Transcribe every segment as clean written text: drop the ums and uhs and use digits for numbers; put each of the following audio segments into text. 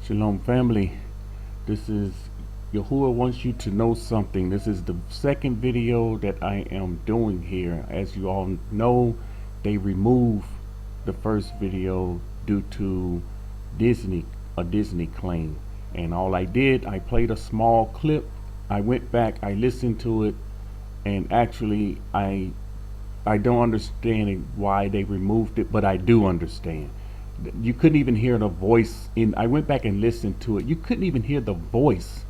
Shalom family, this is Yahuah wants you to know something. This is the second video that I am doing here. As you all know, they removed the first video due to a Disney claim. And all I did, I played a small clip. I went back, I listened to it, and actually I don't understand why they removed it, but I do understand. You couldn't even hear the voice in. I went back and listened to it. You couldn't even hear the voice,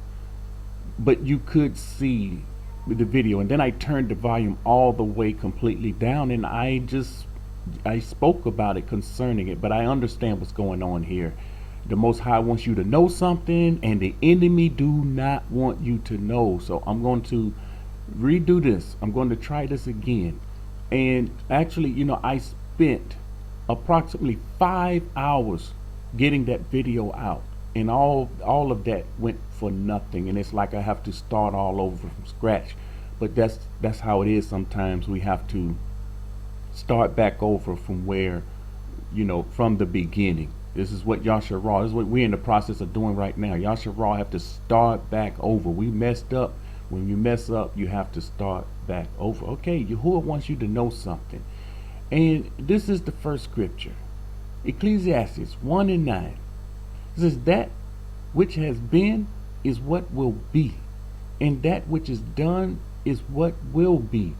but you could see the video. And then I turned the volume all the way completely down, and I spoke about it concerning it. But I understand what's going on here. The Most High wants you to know something, and the enemy do not want you to know. So I'm going to redo this. I'm going to try this again. And actually, I spent approximately 5 hours getting that video out, and all of that went for nothing. And it's like I have to start all over from scratch. But that's how it is. Sometimes we have to start back over from where, from the beginning. This is what Yahuah, this is what we're in the process of doing right now. Yahuah have to start back over. We messed up. When you mess up, you have to start back over. Okay, Yahuah wants you to know something. And this is the first scripture. Ecclesiastes 1:9. It says, that which has been is what will be, and that which is done is what will be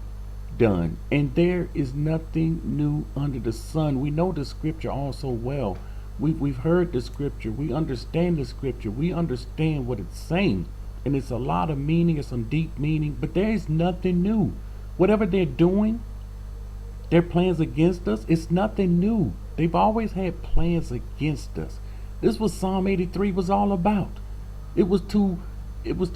done. And there is nothing new under the sun. We know the scripture all so well. We've heard the scripture. We understand the scripture. We understand what it's saying. And it's a lot of meaning, it's some deep meaning, but there is nothing new. Whatever they're doing, their plans against us, it's nothing new. They've always had plans against us. This was Psalm 83 was all about. It was to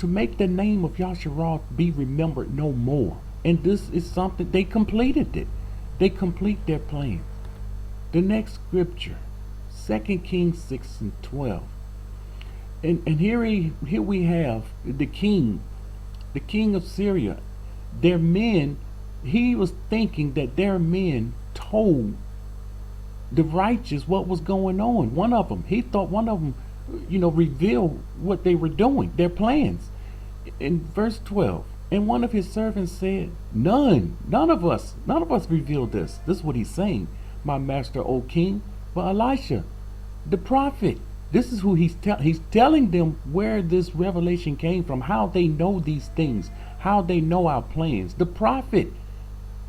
make the name of Yahuah be remembered no more. And this is something, they completed it. They complete their plans. The next scripture, 2 Kings 6:12. And here we have the king of Syria. Their men, he was thinking that their men told the righteous what was going on. He thought one of them, revealed what they were doing, their plans. In verse 12, and one of his servants said, none of us revealed this. This is what he's saying, my master, O king, but Elisha, the prophet. This is who he's telling them where this revelation came from, how they know these things, how they know our plans. The prophet,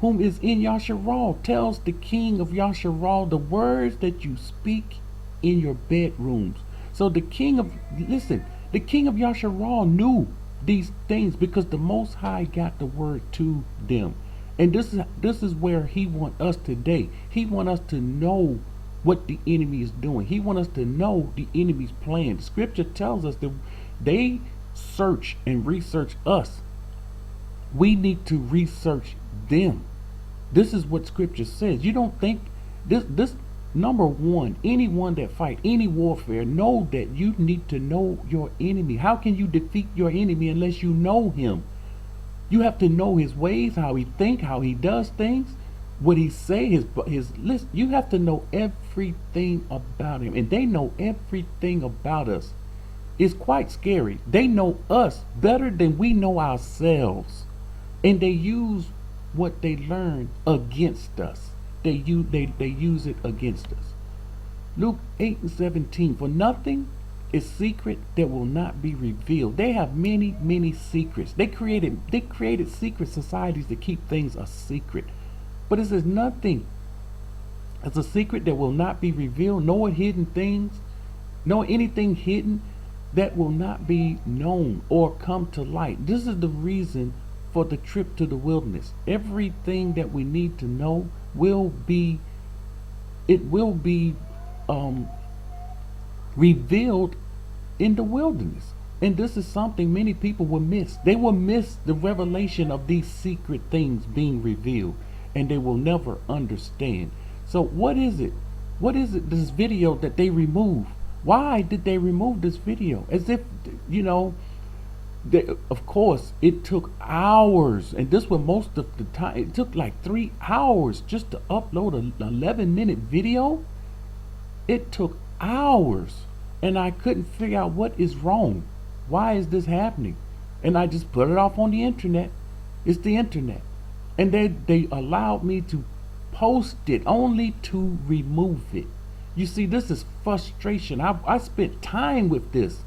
whom is in Yahuah, tells the king of Yahuah the words that you speak in your bedrooms. So the king of Yahuah knew these things because the Most High got the word to them. And this is where he wants us today. He wants us to know what the enemy is doing. He wants us to know the enemy's plan. The scripture tells us that they search and research us. We need to research them. This is what scripture says. You don't think this number one, anyone that fight any warfare, know that you need to know your enemy. How can you defeat your enemy unless you know him? You have to know his ways, how he think, how he does things, what he say, his list. You have to know everything about him, and they know everything about us. It's quite scary. They know us better than we know ourselves, and they use what they learn against us. They use it against us. Luke 8:17. For nothing is secret that will not be revealed. They have many secrets. They created secret societies to keep things a secret. But it says nothing is a secret that will not be revealed. No hidden things, no anything hidden that will not be known or come to light. This is the reason for the trip to the wilderness. Everything that we need to know will be revealed in the wilderness. And this is something many people will miss. They will miss the revelation of these secret things being revealed, and they will never understand. So what is it? What is it, this video that they remove? Why did they remove this video? As if, of course, it took hours, and this was most of the time. It took like 3 hours just to upload an 11-minute video. It took hours and I couldn't figure out what is wrong. Why is this happening? And I just put it off on the internet. It's the internet. And they allowed me to post it only to remove it. You see, this is frustration. I spent time with this.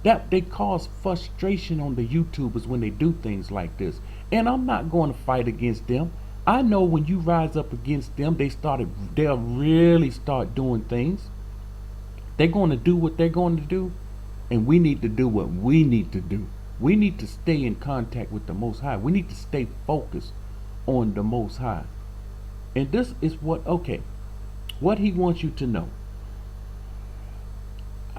That they cause frustration on the YouTubers when they do things like this. And I'm not going to fight against them. I know when you rise up against them, they'll really start doing things. They're going to do what they're going to do, and we need to do what we need to do. We need to stay in contact with the Most High. We need to stay focused on the Most High. And this is what He wants you to know.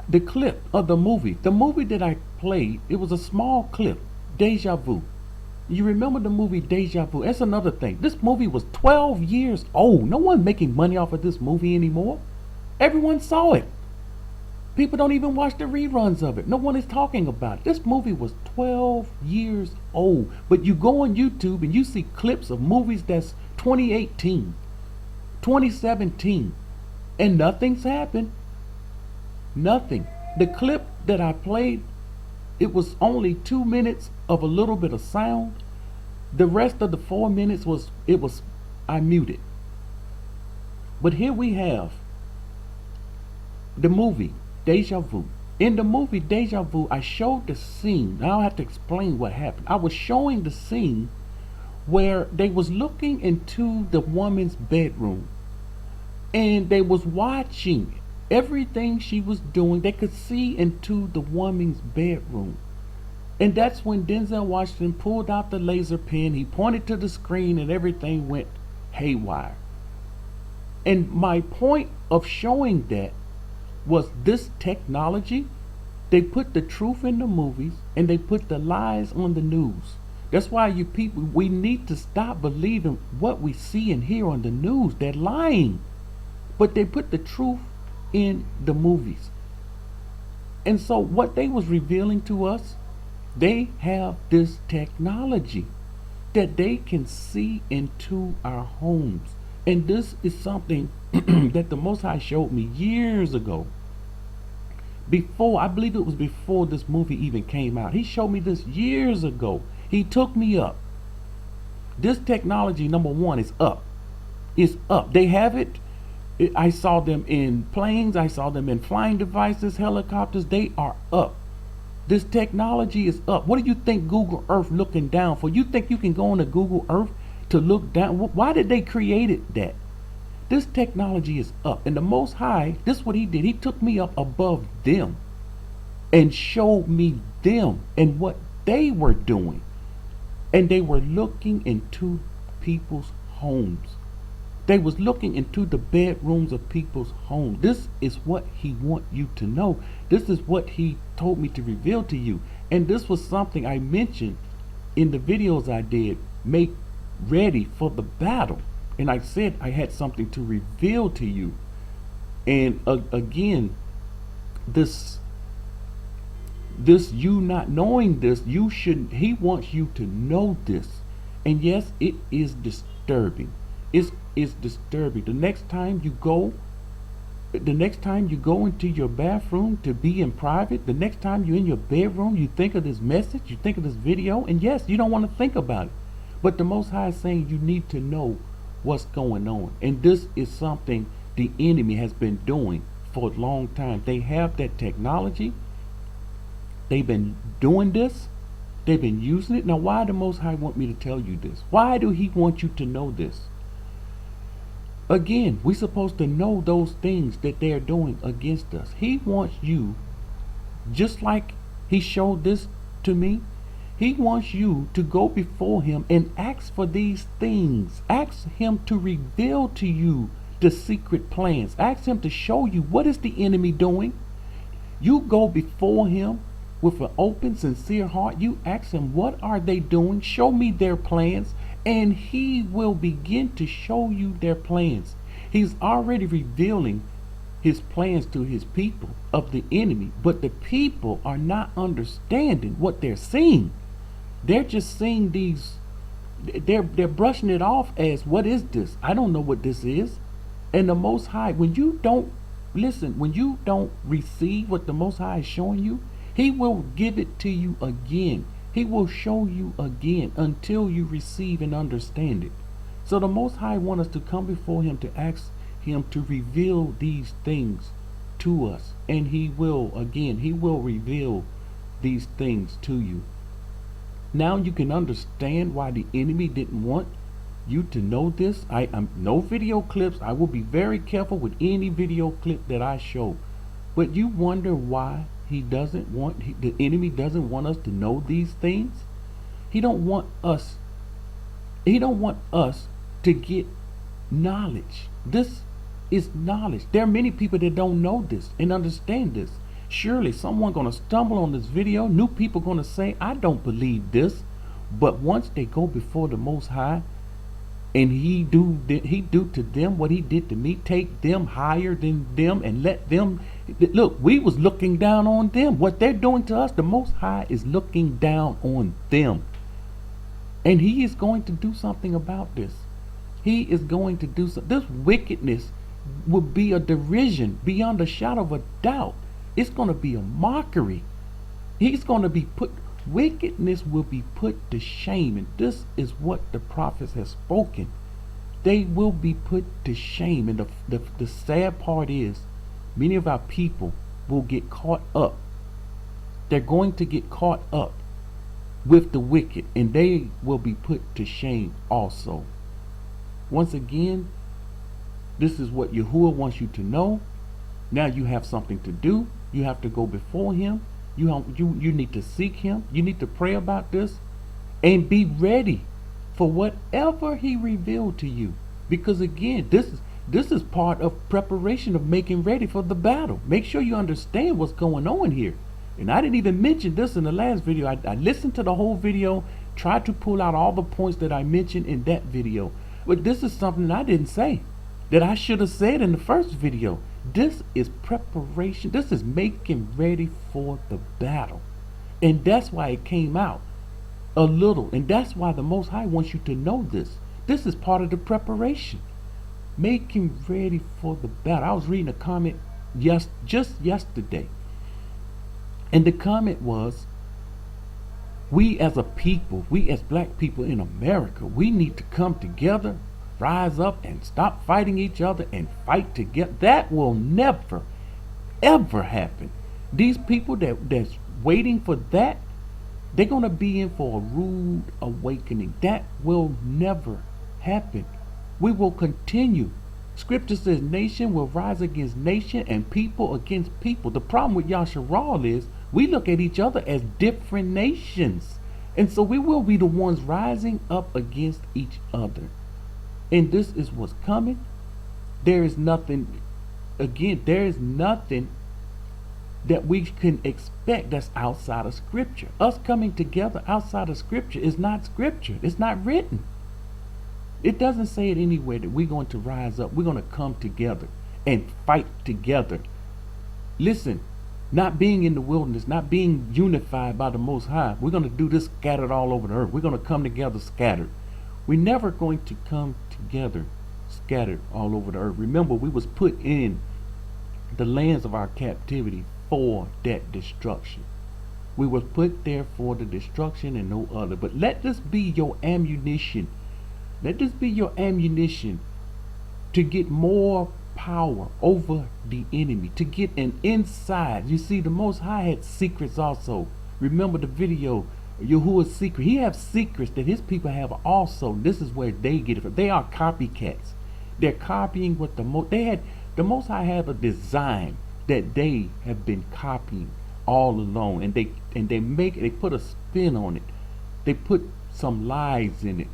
The clip of the movie that I played, it was a small clip, Deja Vu. You remember the movie Deja Vu? That's another thing. This movie was 12 years old. No one making money off of this movie anymore. Everyone saw it. People don't even watch the reruns of it. No one is talking about it. This movie was 12 years old. But you go on YouTube and you see clips of movies that's 2018, 2017, and nothing's happened. Nothing. The clip that I played, it was only 2 minutes of a little bit of sound. The rest of the 4 minutes I muted. But here we have the movie Deja Vu. In the movie Deja Vu, I showed the scene. I don't have to explain what happened. I was showing the scene where they was looking into the woman's bedroom, and they was watching everything she was doing. They could see into the woman's bedroom. And that's when Denzel Washington pulled out the laser pen. He pointed to the screen and everything went haywire. And my point of showing that was this technology. They put the truth in the movies and they put the lies on the news. That's why you people, we need to stop believing what we see and hear on the news. They're lying. But they put the truth in the movies. And so what they was revealing to us, they have this technology that they can see into our homes. And this is something that the Most High showed me years ago. I believe it was before this movie even came out. He showed me this years ago. He took me up. This technology, number one, is up. It's up. They have it. I saw them in planes. I saw them in flying devices, helicopters. They are up. This technology is up. What do you think Google Earth looking down for? You think you can go on to Google Earth to look down? Why did they create that? This technology is up. And the Most High, this is what He did. He took me up above them and showed me them and what they were doing. And they were looking into people's homes. They was looking into the bedrooms of people's homes. This is what He wants you to know. This is what He told me to reveal to you. And this was something I mentioned in the videos I did, make ready for the battle. And I said I had something to reveal to you. And again, this you not knowing this, He wants you to know this. And yes, it is disturbing. It's disturbing. The next time you go into your bathroom to be in private, the next time you're in your bedroom, you think of this message, you think of this video, and yes, you don't want to think about it. But the Most High is saying you need to know what's going on. And this is something the enemy has been doing for a long time. They have that technology. They've been doing this. They've been using it. Now, why the Most High want me to tell you this? Why do He want you to know this? Again, we're supposed to know those things that they're doing against us. He wants you, just like He showed this to me, He wants you to go before Him and ask for these things. Ask Him to reveal to you the secret plans. Ask Him to show you what is the enemy doing. You go before Him with an open, sincere heart. You ask Him, what are they doing? Show me their plans. And He will begin to show you their plans. He's already revealing His plans to His people of the enemy. But the people are not understanding what they're seeing. They're just seeing these, they're brushing it off as, what is this? I don't know what this is. And the Most High, when you don't Listen, when you don't receive what the Most High is showing you, He will give it to you again. He will show you again until you receive and understand it. So the Most High wants us to come before Him to ask Him to reveal these things to us. And He will, again, He will reveal these things to you. Now you can understand why the enemy didn't want you to know this. I'm no video clips. I will be very careful with any video clip that I show. But you wonder why he doesn't want, the enemy doesn't want us to know these things. He don't want us to get knowledge. This is knowledge. There are many people that don't know this and understand this. Surely someone gonna stumble on this video. New people gonna say, I don't believe this. But once they go before the Most High, and he do to them what he did to me, take them higher than them and let them look. We was looking down on them. What they're doing to us, the Most High is looking down on them. And He is going to do something about this. He is going to do something. This wickedness will be a derision beyond a shadow of a doubt. It's going to be a mockery. He's going to be wickedness will be put to shame. And this is what the prophets have spoken. They will be put to shame. And the sad part is, many of our people will get caught up. They're going to get caught up with the wicked, and they will be put to shame also. Once again, this is what Yahuah wants you to know. Now you have something to do. You have to go before Him. You need to seek Him. You need to pray about this and be ready for whatever He revealed to you. Because again, this is part of preparation of making ready for the battle. Make sure you understand what's going on here. And I didn't even mention this in the last video. I listened to the whole video, tried to pull out all the points that I mentioned in that video. But this is something I didn't say that I should have said in the first video. This is preparation. This is making ready for the battle. And that's why it came out a little. And that's why the Most High wants you to know this. This is part of the preparation. Making ready for the battle. I was reading a comment just yesterday. And the comment was, we as a people, we as black people in America, we need to come together, rise up and stop fighting each other and fight together. That will never, ever happen. These people that's waiting for that, they're going to be in for a rude awakening. That will never happen. We will continue. Scripture says nation will rise against nation and people against people. The problem with Yasharal is we look at each other as different nations. And so we will be the ones rising up against each other. And this is what's coming. There is nothing, again, there is nothing that we can expect that's outside of Scripture. Us coming together outside of Scripture is not Scripture. It's not written. It doesn't say it anywhere that we're going to rise up. We're going to come together and fight together. Listen, not being in the wilderness, not being unified by the Most High. We're going to do this scattered all over the earth. We're going to come together scattered. We're never going to come together scattered all over the earth. Remember, we was put in the lands of our captivity for that destruction. We was put there for the destruction and no other. But let this be your ammunition. Let this be your ammunition to get more power over the enemy, to get an inside. You see, the Most High had secrets also. Remember the video, Yahuah's secret. He has secrets that his people have also. This is where they get it from. They are copycats. They're copying what the Most High had a design that they have been copying all along, and they put a spin on it. They put some lies in it,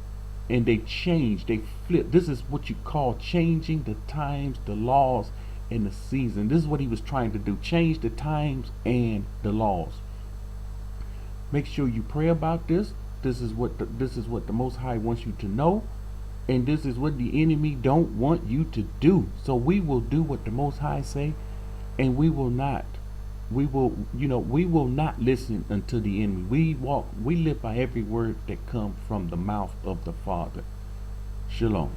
and they change, they flip. This is what you call changing the times, the laws, and the season. This is what he was trying to do, change the times and the laws. Make sure you pray about this. This is what the Most High wants you to know, and this is what the enemy don't want you to do. So we will do what the Most High say, and we will not listen unto the enemy. We live by every word that comes from the mouth of the Father. Shalom.